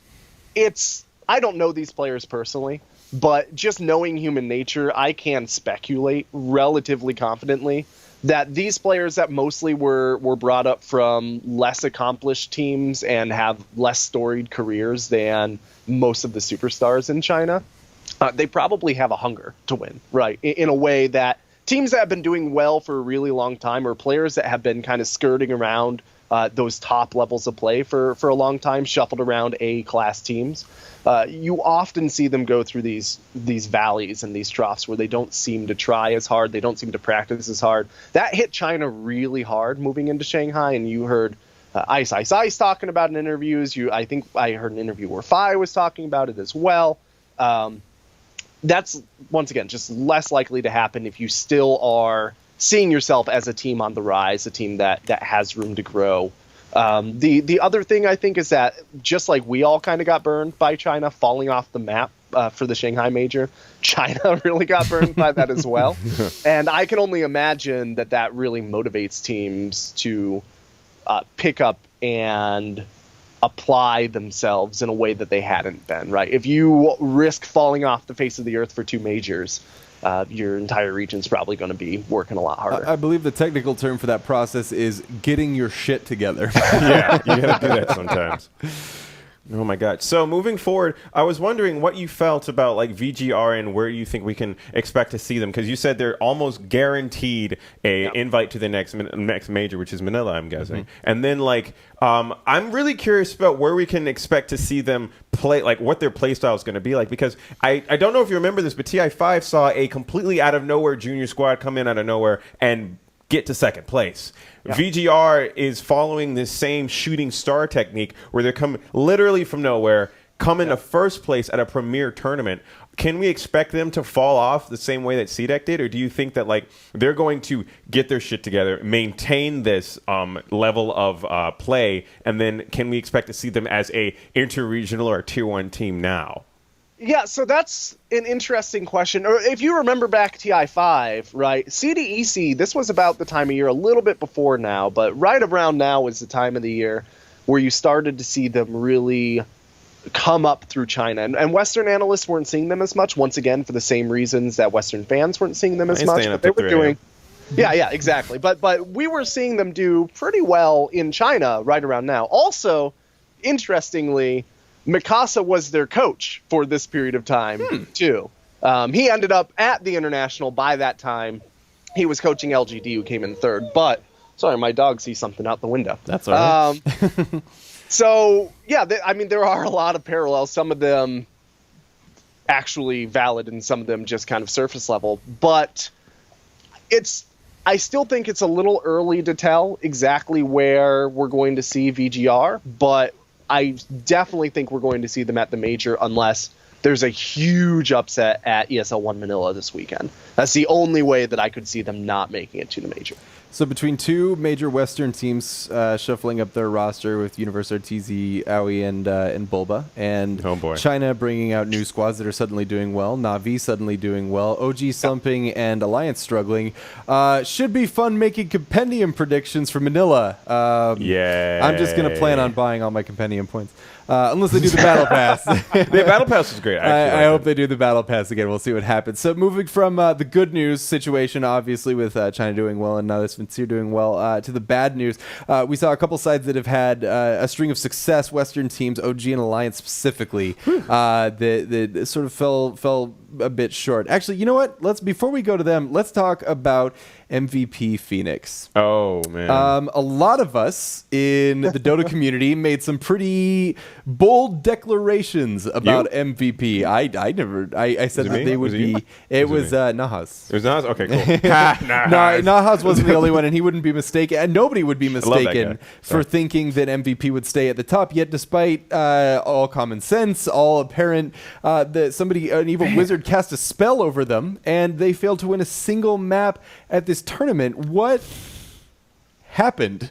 I don't know these players personally, but just knowing human nature, I can speculate relatively confidently that these players that mostly were brought up from less accomplished teams and have less storied careers than most of the superstars in China, they probably have a hunger to win, right? In a way that teams that have been doing well for a really long time, or players that have been kind of skirting around those top levels of play for a long time, shuffled around A-class teams, you often see them go through these valleys and these troughs where they don't seem to try as hard, they don't seem to practice as hard. That hit China really hard moving into Shanghai, and you heard Ice talking about it in interviews. I think I heard an interview where Phi was talking about it as well. That's, once again, just less likely to happen if you still are seeing yourself as a team on the rise, a team that has room to grow. The other thing I think is that just like we all kind of got burned by China falling off the map for the Shanghai Major, China really got burned by that as well. And I can only imagine that really motivates teams to pick up and apply themselves in a way that they hadn't been, right? If you risk falling off the face of the earth for 2 majors, your entire region's probably going to be working a lot harder. I believe the technical term for that process is getting your shit together. Yeah, you got to do that sometimes. Oh my God. So moving forward, I was wondering what you felt about like VGR and where you think we can expect to see them, because you said they're almost guaranteed a invite to the next major, which is Manila, I'm guessing. And then like I'm really curious about where we can expect to see them play, like what their play style is going to be like, because I don't know if you remember this, but TI5 saw a completely out of nowhere junior squad come in out of nowhere and get to second place. Yeah. VGR is following this same shooting star technique where they're coming literally from nowhere, come into first place at a premier tournament. Can we expect them to fall off the same way that CDEC did, or do you think that like they're going to get their shit together, maintain this level of play, and then can we expect to see them as a interregional or tier 1 team now? Yeah, so that's an interesting question. Or if you remember back TI5, right, CDEC, this was about the time of year, a little bit before now, but right around now was the time of the year where you started to see them really come up through China. And Western analysts weren't seeing them as much, once again, for the same reasons that Western fans weren't seeing them as much. But they were doing... Yeah, exactly. But we were seeing them do pretty well in China right around now. Also, interestingly, Mikasa was their coach for this period of time, too. He ended up at the International by that time. He was coaching LGD, who came in third. But, sorry, my dog sees something out the window. That's all right. So, yeah, there are a lot of parallels. Some of them actually valid and some of them just kind of surface level. But I still think it's a little early to tell exactly where we're going to see VGR, but I definitely think we're going to see them at the major unless there's a huge upset at ESL 1 Manila this weekend. That's the only way that I could see them not making it to the major. So between 2 major Western teams shuffling up their roster with Universe RTZ, Aoi, and Bulba, and China bringing out new squads that are suddenly doing well, Na'Vi suddenly doing well, OG slumping, and Alliance struggling, should be fun making compendium predictions for Manila. I'm just going to plan on buying all my compendium points. Unless they do the Battle Pass. The Battle Pass is great. I hope they do the Battle Pass again. We'll see what happens. So moving from the good news situation, obviously, with China doing well and Nada Svenseer doing well, to the bad news, we saw a couple sides that have had a string of success, Western teams, OG and Alliance specifically, that sort of fell a bit short. Actually, you know what? Before we go to them, let's talk about MVP Phoenix. Oh, man. A lot of us in the Dota community made some pretty bold declarations about MVP. I said that they would be... It was Nahas. It was Nahas? Okay, cool. Nahas wasn't the only one, and he wouldn't be mistaken, and nobody would be mistaken for thinking that MVP would stay at the top, yet despite all common sense, all apparent, an evil wizard cast a spell over them, and they failed to win a single map at this tournament. What happened?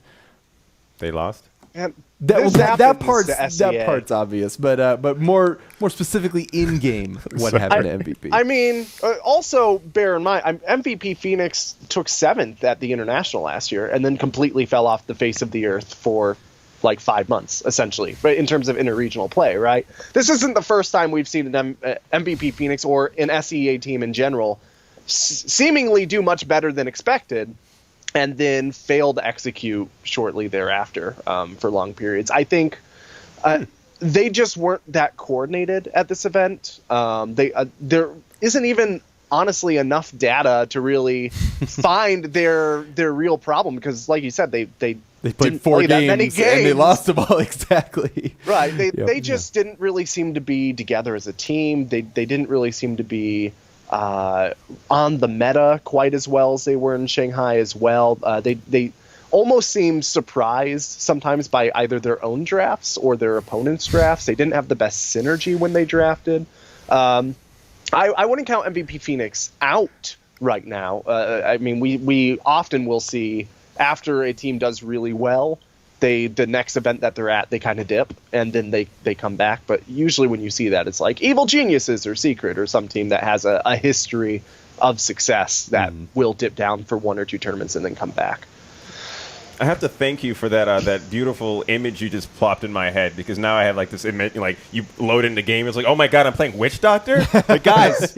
They lost. And that part's obvious, but more specifically in game, what happened to MVP? I mean, also bear in mind, MVP Phoenix took 7th at the International last year, and then completely fell off the face of the earth for like 5 months, essentially, right, in terms of interregional play, right? This isn't the first time we've seen an MVP Phoenix or an SEA team in general seemingly do much better than expected and then fail to execute shortly thereafter for long periods. I think they just weren't that coordinated at this event. There isn't even honestly enough data to really find their real problem because, like you said, they played 4 games and they lost them all. Exactly. Right. They just didn't really seem to be together as a team. They didn't really seem to be on the meta quite as well as they were in Shanghai as well. They almost seemed surprised sometimes by either their own drafts or their opponents' drafts. They didn't have the best synergy when they drafted. I wouldn't count MVP Phoenix out right now. I mean, we often will see after a team does really well, the next event that they're at, they kind of dip and then they come back. But usually when you see that, it's like Evil Geniuses or Secret or some team that has a history of success that will dip down for 1 or 2 tournaments and then come back. I have to thank you for that beautiful image you just plopped in my head, because now I have like this image, like you load into game, it's like, oh my god, I'm playing Witch Doctor. Like guys,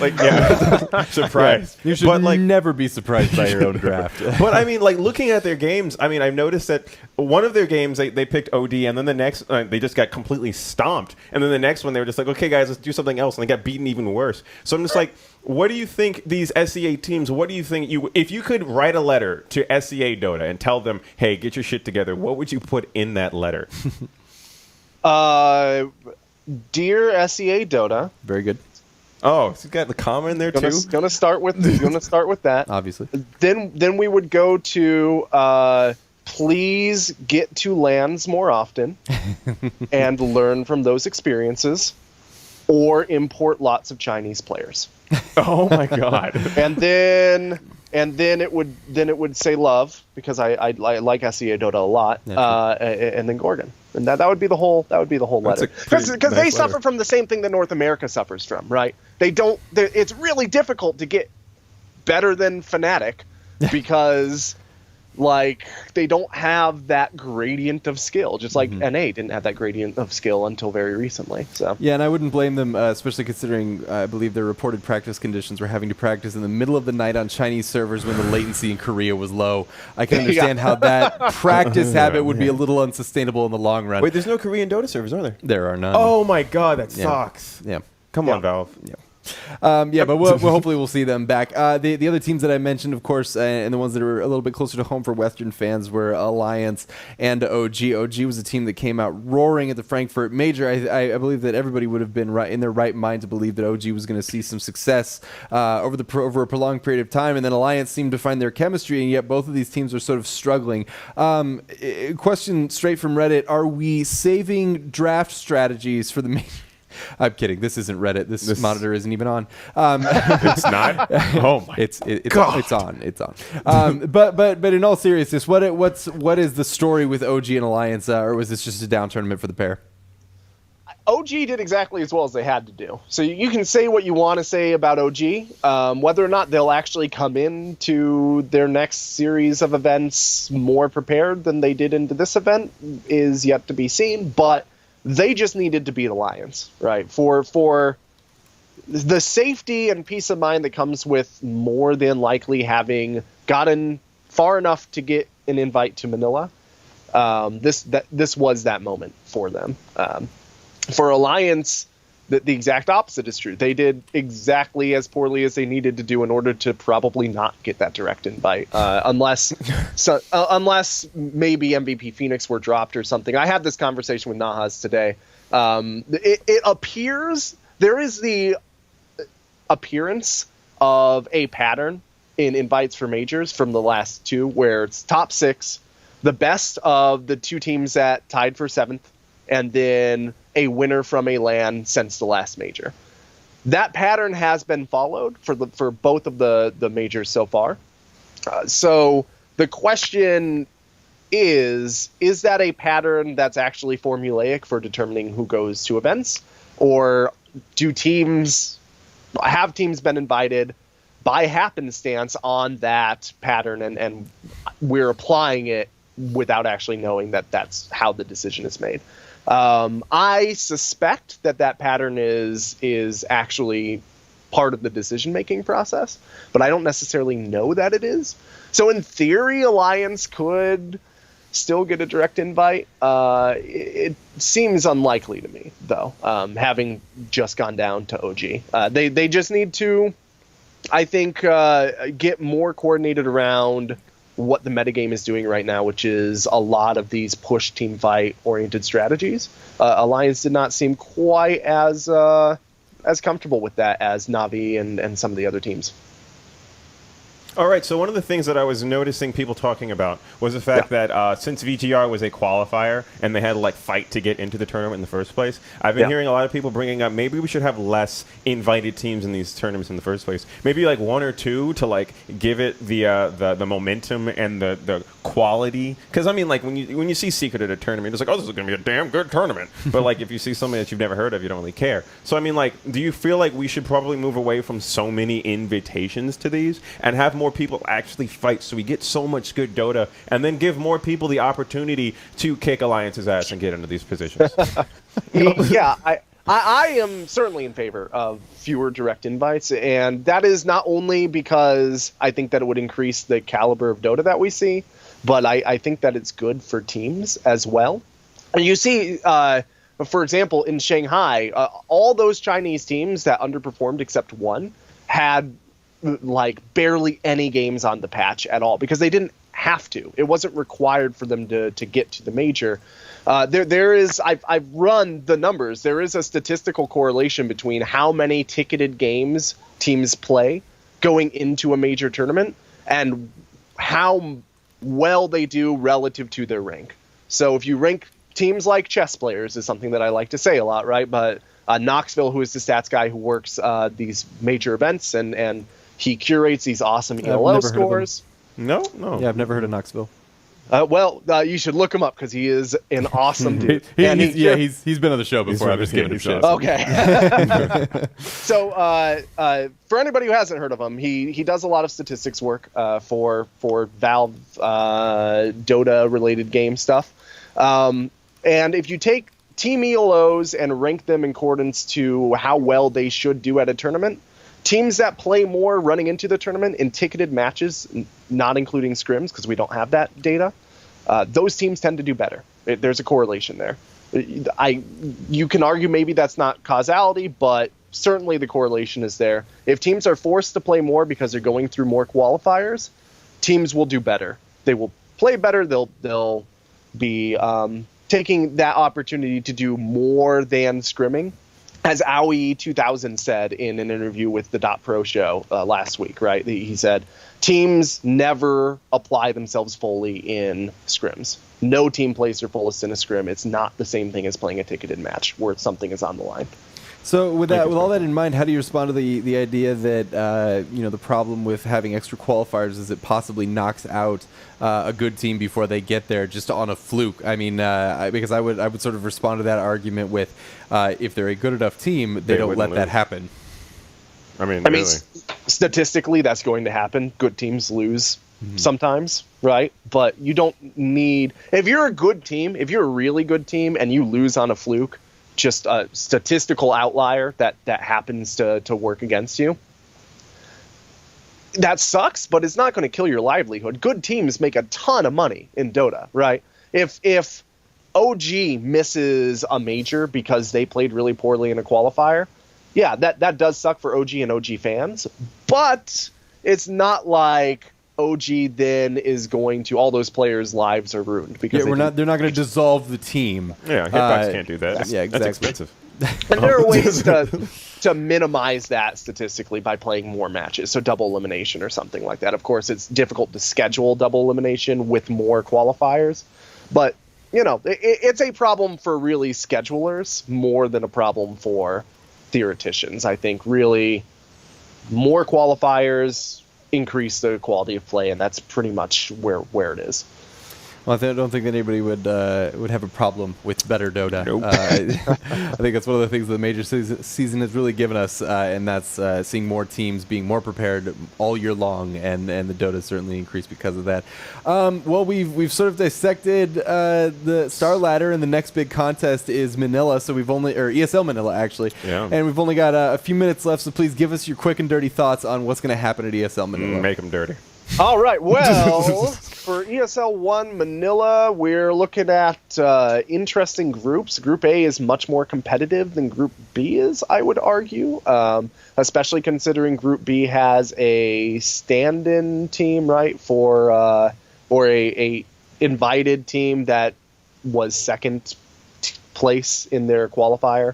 like surprise. You should never be surprised by your own draft. But I mean, like looking at their games, I mean, I've noticed that one of their games they picked OD, and then the next they just got completely stomped, and then the next one they were just like, okay guys, let's do something else, and they got beaten even worse. So I'm just like, what do you think these SEA teams, what do you think if you could write a letter to SEA Dota and tell them, hey, get your shit together, what would you put in that letter? Dear SEA Dota. Very good. Oh, so you got the comma in there too? Gonna start with that. Obviously. Then we would go to please get to LANs more often and learn from those experiences, or import lots of Chinese players. Oh my god. And then it would say love, because I like SEA Dota a lot. And then Gorgon. And that would be the whole letter. Because they suffer from the same thing that North America suffers from, right? It's really difficult to get better than Fnatic because like they don't have that gradient of skill, just like NA didn't have that gradient of skill until very recently. So yeah, and I wouldn't blame them, especially considering I believe their reported practice conditions were having to practice in the middle of the night on Chinese servers when the latency in Korea was low. I can understand how that practice habit would be a little unsustainable in the long run. Wait, there's no Korean Dota servers, are there? There are none. Oh my god, that sucks. Yeah. Come on, Valve. Yeah. But we'll hopefully we'll see them back. The other teams that I mentioned, of course, and the ones that are a little bit closer to home for Western fans were Alliance and OG. OG was a team that came out roaring at the Frankfurt Major. I believe that everybody would have been in their right mind to believe that OG was going to see some success over a prolonged period of time, and then Alliance seemed to find their chemistry, and yet both of these teams are sort of struggling. Question straight from Reddit: are we saving draft strategies for the Major? I'm kidding. This isn't Reddit. This monitor isn't even on. It's not. Oh my! It's on. It's on. But in all seriousness, what is the story with OG and Alliance, or was this just a down tournament for the pair? OG did exactly as well as they had to do. So you can say what you want to say about OG. Whether or not they'll actually come into their next series of events more prepared than they did into this event is yet to be seen. But they just needed to beat Alliance, right? For the safety and peace of mind that comes with more than likely having gotten far enough to get an invite to Manila. This was that moment for them. For Alliance, the exact opposite is true. They did exactly as poorly as they needed to do in order to probably not get that direct invite, unless maybe MVP Phoenix were dropped or something. I had this conversation with Nahas today. It appears there is the appearance of a pattern in invites for majors from the last two, where it's top 6, the best of the 2 teams that tied for 7th, and then a winner from a LAN since the last major. That pattern has been followed for both of the majors so far. So the question is that a pattern that's actually formulaic for determining who goes to events? Or have teams been invited by happenstance on that pattern and we're applying it without actually knowing that that's how the decision is made? I suspect that pattern is actually part of the decision-making process, but I don't necessarily know that it is. So in theory, Alliance could still get a direct invite. It seems unlikely to me, though, having just gone down to OG. They just need to, I think, get more coordinated around what the metagame is doing right now, which is a lot of these push team fight oriented strategies. Alliance did not seem quite as comfortable with that as Navi and some of the other teams. All right, so one of the things that I was noticing people talking about was the fact that since VGR was a qualifier and they had to fight to get into the tournament in the first place, I've been hearing a lot of people bringing up maybe we should have less invited teams in these tournaments in the first place. Maybe one or two to give it the momentum and the quality. Because I mean, when you see Secret at a tournament, it's oh, this is going to be a damn good tournament. But if you see something that you've never heard of, you don't really care. So I mean, do you feel like we should probably move away from so many invitations to these and have more people actually fight so we get so much good Dota and then give more people the opportunity to kick Alliance's ass and get into these positions? Yeah, I am certainly in favor of fewer direct invites, and that is not only because I think that it would increase the caliber of Dota that we see, but I think that it's good for teams as well. And you see, for example, in Shanghai, all those Chinese teams that underperformed except one had barely any games on the patch at all because they didn't have to. It wasn't required for them to get to the major. There is, I've run the numbers. There is a statistical correlation between how many ticketed games teams play going into a major tournament and how well they do relative to their rank. So if you rank teams like chess players is something that I like to say a lot, right? But Knoxville, who is the stats guy who works these major events and he curates these awesome ELO scores. No. Yeah, I've never heard of Knoxville. You should look him up because he is an awesome dude. He's been on the show before. I'm just giving him shit. Okay. So for anybody who hasn't heard of him, he does a lot of statistics work for Valve Dota related game stuff. And if you take team ELOs and rank them in accordance to how well they should do at a tournament, teams that play more running into the tournament in ticketed matches, not including scrims because we don't have that data, those teams tend to do better. There's a correlation there. You can argue maybe that's not causality, but certainly the correlation is there. If teams are forced to play more because they're going through more qualifiers, teams will do better. They will play better. They'll be taking that opportunity to do more than scrimming. As Aoi 2000 said in an interview with the .pro show last week, right? He said, teams never apply themselves fully in scrims. No team plays their fullest in a scrim. It's not the same thing as playing a ticketed match where something is on the line. So with all that in mind, how do you respond to the idea that the problem with having extra qualifiers is it possibly knocks out a good team before they get there just on a fluke? I mean, because I would sort of respond to that argument with if they're a good enough team, they don't let that happen. I mean, statistically, that's going to happen. Good teams lose sometimes, right? But you don't need – if you're a good team, if you're a really good team and you lose on a fluke, just a statistical outlier that happens to work against you, that sucks, but it's not going to kill your livelihood. Good teams make a ton of money in Dota, right? If OG misses a major because they played really poorly in a qualifier, yeah, that does suck for OG and OG fans, but it's not like OG then is going to, all those players' lives are ruined because they're not going to dissolve the team. Yeah, Hitbox can't do that. Exactly. That's expensive. And there are ways to minimize that statistically by playing more matches, so double elimination or something like that. Of course, it's difficult to schedule double elimination with more qualifiers, but it's a problem for really schedulers more than a problem for theoreticians. I think really more qualifiers increase the quality of play, and that's pretty much where it is. Well, I don't think anybody would have a problem with better Dota. Nope. I think that's one of the things the major season has really given us, and that's seeing more teams being more prepared all year long, and the Dota certainly increased because of that. Well, we've sort of dissected the Star Ladder, and the next big contest is Manila. So ESL Manila actually, and we've only got a few minutes left. So please give us your quick and dirty thoughts on what's going to happen at ESL Manila. Make them dirty. All right, well, for ESL 1 Manila, we're looking at interesting groups. Group A is much more competitive than Group B is, I would argue, especially considering Group B has a stand-in team, right, or a invited team that was second place in their qualifier.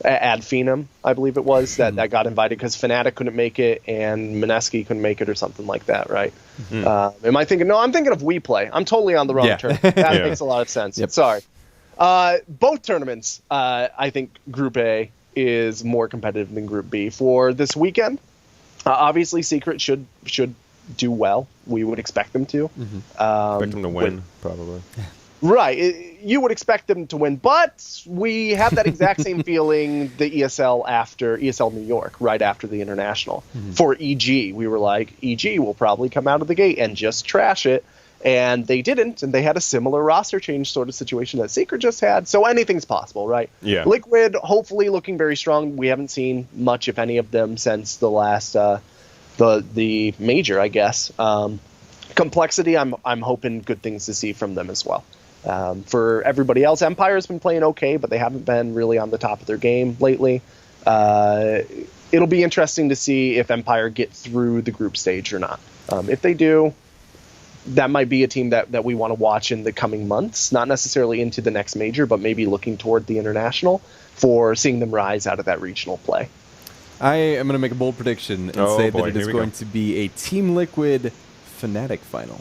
Ad Phenom, I believe it was, that got invited because Fnatic couldn't make it and Mineski couldn't make it or something like that, right? Am I thinking? No, I'm thinking of WePlay. I'm totally on the wrong turn. That makes a lot of sense. Yep. Sorry. Both tournaments, I think Group A is more competitive than Group B. For this weekend, obviously Secret should do well. We would expect them to. Expect them to win, probably. Right. You would expect them to win, but we had that exact same feeling the ESL New York, right after the International. For EG, we were like, EG will probably come out of the gate and just trash it. And they didn't, and they had a similar roster change sort of situation that Secret just had. So anything's possible, right? Yeah. Liquid, hopefully looking very strong. We haven't seen much, if any, of them since the last the major, I guess. Complexity, I'm hoping good things to see from them as well. For everybody else, Empire's been playing okay, but they haven't been really on the top of their game lately. It'll be interesting to see if Empire get through the group stage or not. If they do, that might be a team that we want to watch in the coming months, not necessarily into the next major, but maybe looking toward the International for seeing them rise out of that regional play. I am going to make a bold prediction and say that it is going to be a Team Liquid Fnatic final.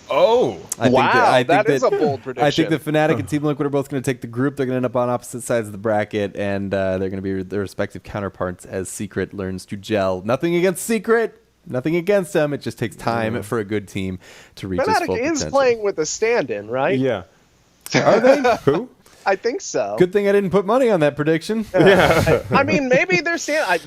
Oh, I think that is a bold prediction. I think the Fnatic and Team Liquid are both going to take the group. They're going to end up on opposite sides of the bracket, and they're going to be their respective counterparts as Secret learns to gel. Nothing against Secret. Nothing against them. It just takes time for a good team to reach its full potential. Fnatic is playing with a stand-in, right? Yeah. Are they? Who? I think so. Good thing I didn't put money on that prediction. Yeah. I mean, maybe they're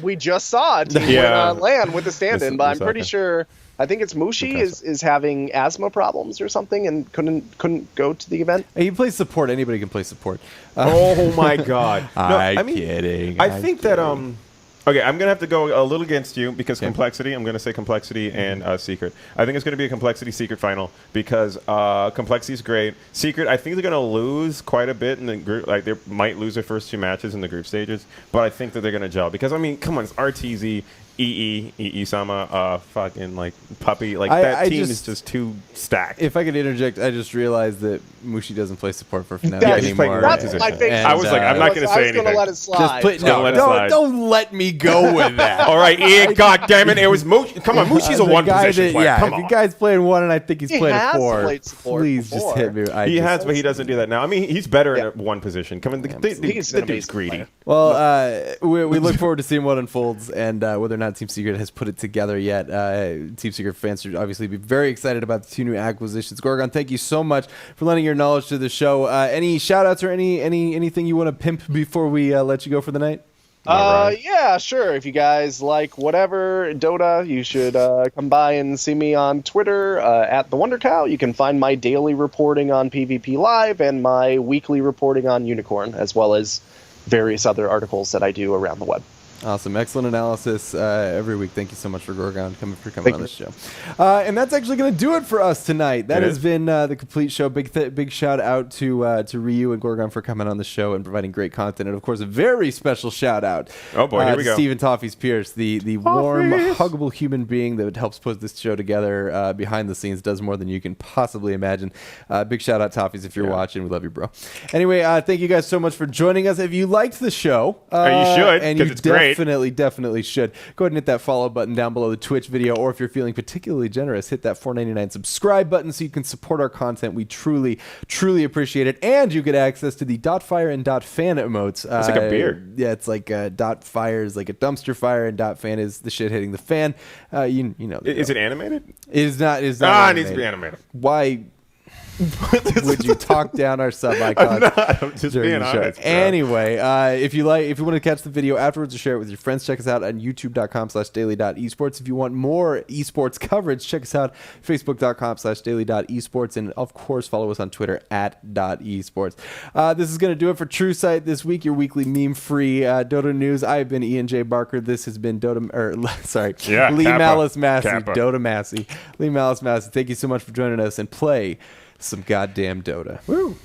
we just saw a team win on LAN with a stand-in, but I'm pretty sure. I think it's Mushi is having asthma problems or something and couldn't go to the event. He plays support. Anybody can play support. Oh my God! No, I'm kidding. I think that okay, I'm gonna have to go a little against you because Complexity. I'm gonna say Complexity and Secret. I think it's gonna be a Complexity Secret final because Complexity is great. Secret, I think they're gonna lose quite a bit in the group. Like they might lose their first 2 matches in the group stages, but I think that they're gonna gel because I mean, come on, it's RTZ. Sama, fucking like Puppy, like that team is just too stacked. If I could interject, I just realized that Mushi doesn't play support for Fnatic anymore. That's my favorite. I was like, I'm not going to say anything. Let it slide. Don't let me go with that. All right, Ian, God damn it, it was Mushi. Come on, Mushi's a one position player. Yeah, come on. if you guys played 1 and I think he's played a 4, played please before. just hit me. He has, but he doesn't do that now. I mean, he's better at 1 position. Come on, the dude's greedy. Player. Well, we look forward to seeing what unfolds and whether or not Team Secret has put it together yet. Team Secret fans should obviously be very excited about the 2 new acquisitions. Gorgon, thank you so much for lending your knowledge to the show. Any shout-outs or anything you want to pimp before we let you go for the night? Yeah, sure. If you guys like whatever Dota, you should come by and see me on Twitter at the Wonder Cow. You can find my daily reporting on PvP Live and my weekly reporting on Unicorn, as well as various other articles that I do around the web. Awesome. Excellent analysis every week. Thank you so much for Gorgon coming on this show. And that's actually going to do it for us tonight. That has been the complete show. Big shout out to Ryuu and Gorgon for coming on the show and providing great content. And, of course, a very special shout out here we go. Stephen Toffees Pierce, the warm, huggable human being that helps put this show together behind the scenes, does more than you can possibly imagine. Big shout out, Toffees, if you're watching. We love you, bro. Anyway, thank you guys so much for joining us. If you liked the show, you should, because it's great. Definitely should. Go ahead and hit that follow button down below the Twitch video, or if you're feeling particularly generous, hit that $4.99 subscribe button so you can support our content. We truly appreciate it. And you get access to the .fire and .fan emotes. It's like a beer. Yeah, it's like .fire is like a dumpster fire, and .fan is the shit hitting the fan. You know. Is it animated? It is not. It needs to be animated. Why would you talk down our sub icon? I'm just being honest, bro. Anyway, if you want to catch the video afterwards or share it with your friends, check us out on youtube.com/daily.esports. If you want more esports coverage, check us out facebook.com/daily.esports, and of course follow us on Twitter @esports. This is going to do it for True Sight this week, your weekly meme-free Dota news. I've been Ian J. Barker. This has been Lee Malice Massey. Dota Massey. Lee Malice Massey. Thank you so much for joining us, and play some goddamn Dota. Woo!